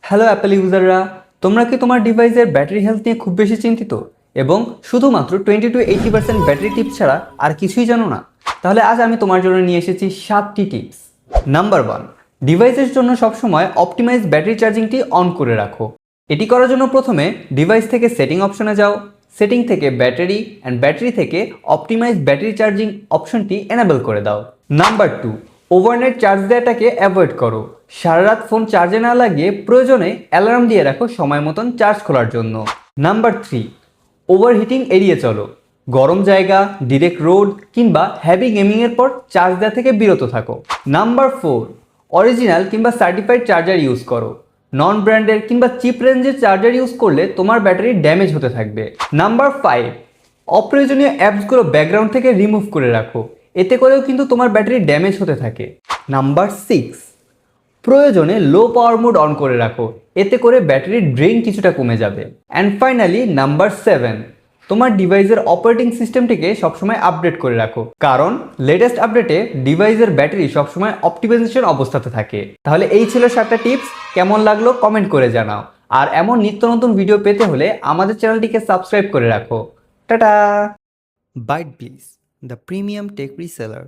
Hello Apple ইউজাররা, তোমরা কি তোমার ডিভাইসের ব্যাটারি হেলথ নিয়ে খুব বেশি চিন্তিত এবং শুধুমাত্র 20 to 80% ব্যাটারি টিপস ছাড়া আর কিছুই জানো না? তাহলে আজ আমি তোমার জন্য নিয়ে এসেছি 7টি টিপস। নাম্বার 1, ডিভাইসের জন্য সবসময় অপটিমাইজ ব্যাটারি চার্জিংটি অন করে রাখো। এটি করার জন্য প্রথমে ডিভাইস থেকে সেটিং অপশনে যাও। সেটিং থেকে ব্যাটারি অ্যান্ড ব্যাটারি থেকে অপটিমাইজ ব্যাটারি চার্জিং অপশনটি এনেবল করে দাও। নাম্বার 2, ওভারনাইট চার্জ দেওয়াটাকে অ্যাভয়েড করো। সারা রাত ফোন চার্জে না লাগিয়ে প্রয়োজনে অ্যালার্ম দিয়ে রাখো সময় মতন চার্জ খোলার জন্য। নাম্বার 3, ওভারহিটিং এড়িয়ে চলো। গরম জায়গা, ডিরেক্ট রোড কিংবা হ্যাভি গেমিংয়ের পর চার্জ দেওয়া থেকে বিরত থাকো। নাম্বার 4, অরিজিনাল কিংবা সার্টিফাইড চার্জার ইউজ করো। নন ব্র্যান্ডের কিংবা চিপ রেঞ্জের চার্জার ইউজ করলে তোমার ব্যাটারি ড্যামেজ হতে থাকবে। নাম্বার 5, অপ্রয়োজনীয় অ্যাপসগুলো ব্যাকগ্রাউন্ড থেকে রিমুভ করে রাখো। এতে করেও কিন্তু তোমার ব্যাটারি ড্যামেজ হতে থাকে। নাম্বার 6, প্রয়োজনে লো পাওয়ার মোড অন করে রাখো। এতে করে ব্যাটারির ড্রেন কিছুটা কমে যাবে। অ্যান্ড ফাইনালি নাম্বার 7, তোমার ডিভাইসের অপারেটিং সিস্টেমটিকে সবসময় আপডেট করে রাখো, কারণ লেটেস্ট আপডেটে ডিভাইসের ব্যাটারি সবসময় অপটিমাইজেশন অবস্থাতে থাকে। তাহলে এই ছিল 7টা টিপস। কেমন লাগলো কমেন্ট করে জানাও। আর এমন নিত্য নতুন ভিডিও পেতে হলে আমাদের চ্যানেলটিকে সাবস্ক্রাইব করে রাখো। টাটা। Byte please, the premium tech reseller.